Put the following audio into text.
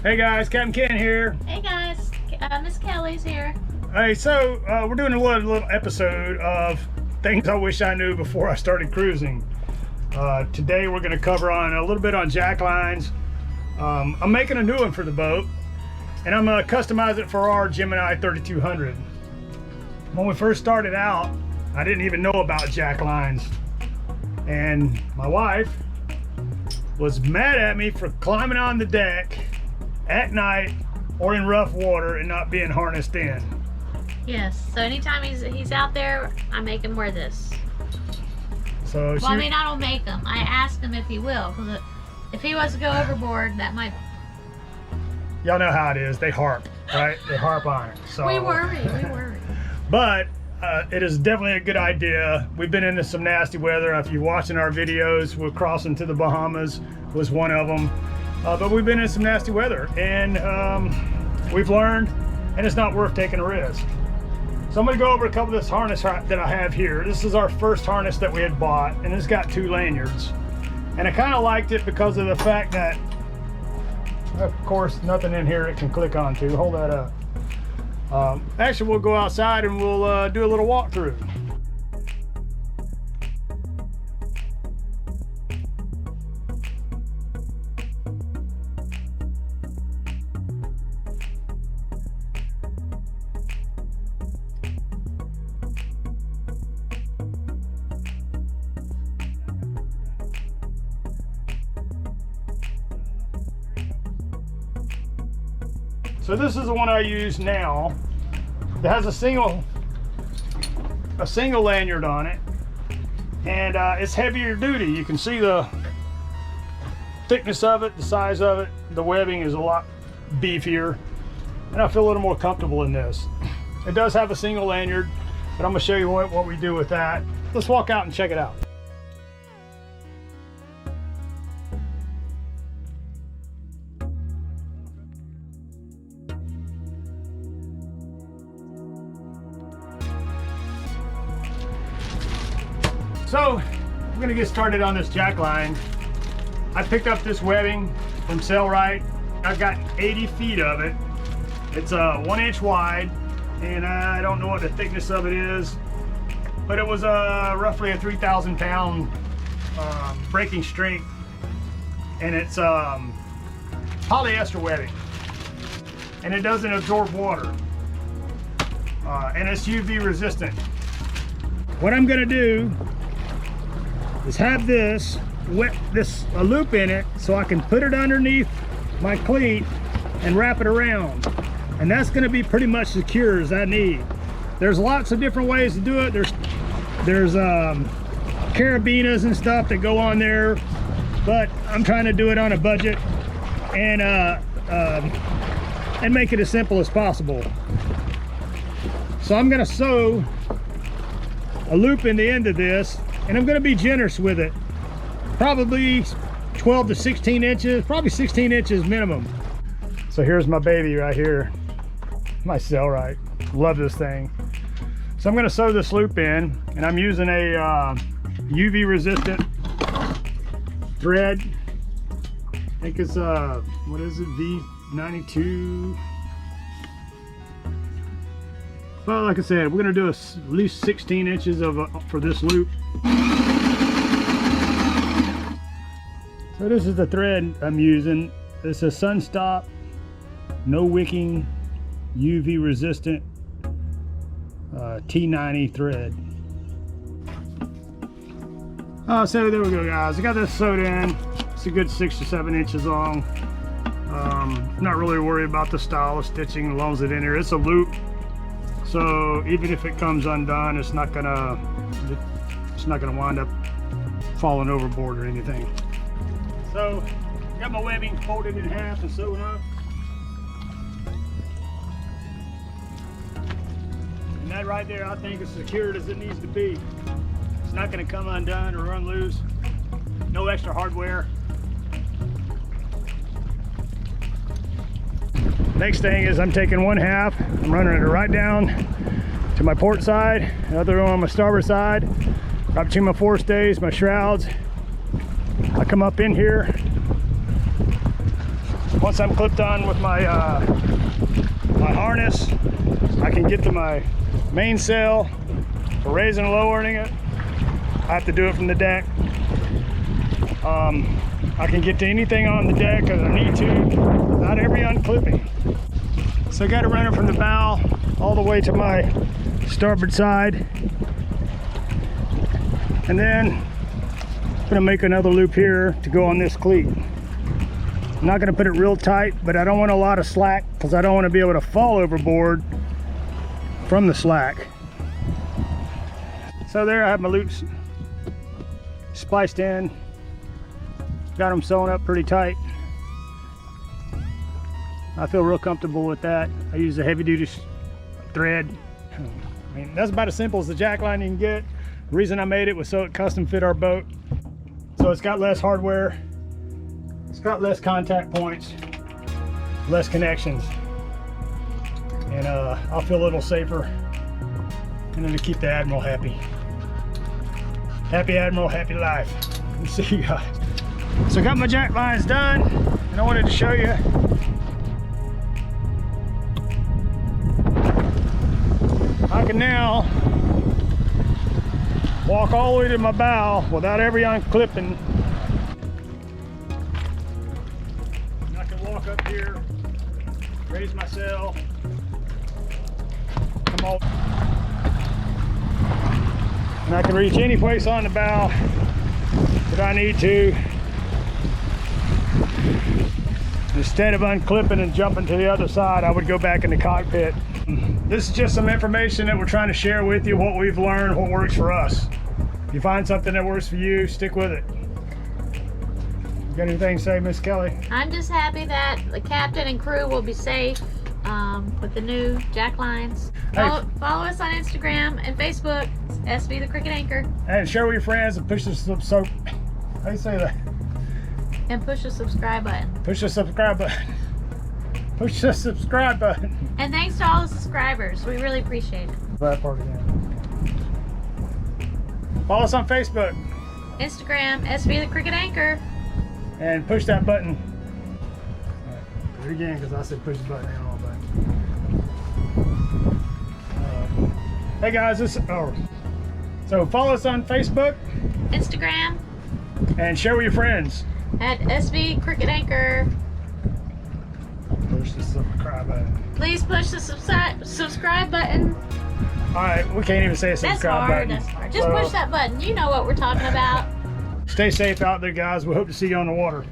Hey guys, Captain Ken here. Hey guys, Miss Kelly's here. Hey, so we're doing a little episode of things I wish I knew before I started cruising. Today we're going to cover on a little bit on Jacklines. I'm making a new one for the boat, and I'm going to customize it for our Gemini 3200. When we first started out, I didn't even know about Jacklines, and my wife was mad at me for climbing on the deck at night or in rough water and not being harnessed in. Yes, so anytime he's out there, I make him wear this. So well, I mean, I don't make him. I ask him if he will, because if he wants to go overboard, that might... Y'all know how it is. They harp, right? They harp on it. So we worry. But it is definitely a good idea. We've been into some nasty weather. If you're watching our videos, we're crossing to the Bahamas was one of them. But we've been in some nasty weather, and we've learned, and it's not worth taking a risk. So I'm going to go over a couple of this harness that I have here. This is our first harness that we had bought, and it's got 2 lanyards. And I kind of liked it because of the fact that, of course, nothing in here it can click onto. Hold that up. Actually, we'll go outside and we'll do a little walkthrough. So this is the one I use now. It has a single lanyard on it, and it's heavier duty. You can see the thickness of it, the size of it. The webbing is a lot beefier, and I feel a little more comfortable in this. It does have a single lanyard, but I'm going to show you what we do with that. Let's walk out and check it out. So we're gonna get started on this jackline. I picked up this webbing from Sailboat. I've got 80 feet of it. It's 1 inch wide, and I don't know what the thickness of it is, but it was roughly a 3,000 pound breaking strength, and it's polyester webbing, and it doesn't absorb water, and it's UV resistant. What I'm gonna do is have this a loop in it so I can put it underneath my cleat and wrap it around, and that's going to be pretty much secure as I need. There's lots of different ways to do it. There's carabinas and stuff that go on there, but I'm trying to do it on a budget and make it as simple as possible. So I'm going to sew a loop in the end of this, and I'm going to be generous with it. Probably 12 to 16 inches, probably 16 inches minimum. So here's my baby right here, my Sailboat. Love this thing. So I'm going to sew this loop in, and I'm using a UV resistant thread. I think it's what is it, V92. Well, like I said, we're going to do at least 16 inches for this loop. So this is the thread I'm using. It's a Sunstop, no wicking, UV resistant T90 thread. Oh, so there we go, guys. I got this sewed in. It's a good 6 to 7 inches long. Not really worried about the style of stitching as long as it's in here. It's a loop, so even if it comes undone, it's not gonna wind up falling overboard or anything. So got my webbing folded in half and sewn up, and that right there I think is secured as it needs to be. It's not going to come undone or run loose. No extra hardware. Next thing is I'm taking 1/2, I'm running it right down to my port side, the other one on my starboard side, right between my forestays, my shrouds. I come up in here Once I'm clipped on with my my harness, I can get to my mainsail for raising and lowering it. I have to do it from the deck. I can get to anything on the deck as I need to, not every unclipping. So I got to run it from the bow all the way to my starboard side. And then I'm gonna make another loop here to go on this cleat. I'm not gonna put it real tight, but I don't want a lot of slack because I don't want to be able to fall overboard from the slack. So there I have my loops spliced in. Got them sewn up pretty tight. I feel real comfortable with that. I use a heavy duty thread. I mean, that's about as simple as the jack line you can get. The reason I made it was so it custom fit our boat. So it's got less hardware. It's got less contact points, less connections. And I'll feel a little safer. And then to keep the Admiral happy. Happy Admiral, happy life. Let's see you guys. So I got my jack lines done, and I wanted to show you I can now walk all the way to my bow without every unclipping. And I can walk up here, raise my sail, come on, and I can reach any place on the bow that I need to. Instead of unclipping and jumping to the other side, I would go back in the cockpit. This is just some information that we're trying to share with you, what we've learned, what works for us. If you find something that works for you, stick with it. You got anything to say, Miss Kelly? I'm just happy that the captain and crew will be safe with the new Jacklines. Follow us on Instagram and Facebook, SB the Cricket Anchor. And share with your friends and push the how do you say that? And push the subscribe button. Push the subscribe button. Push the subscribe button. And thanks to all the subscribers. We really appreciate it. That part again. Follow us on Facebook. Instagram, SB the Cricket Anchor. And push that button. All right, do it again because I said push the button and all that. Hey guys, so follow us on Facebook. Instagram. And share with your friends. At SB Cricket Anchor. Push the subscribe button. Please push the subscribe button. Alright, we can't even say a subscribe button. That's hard. Just push that button. You know what we're talking about. Stay safe out there, guys. We hope to see you on the water.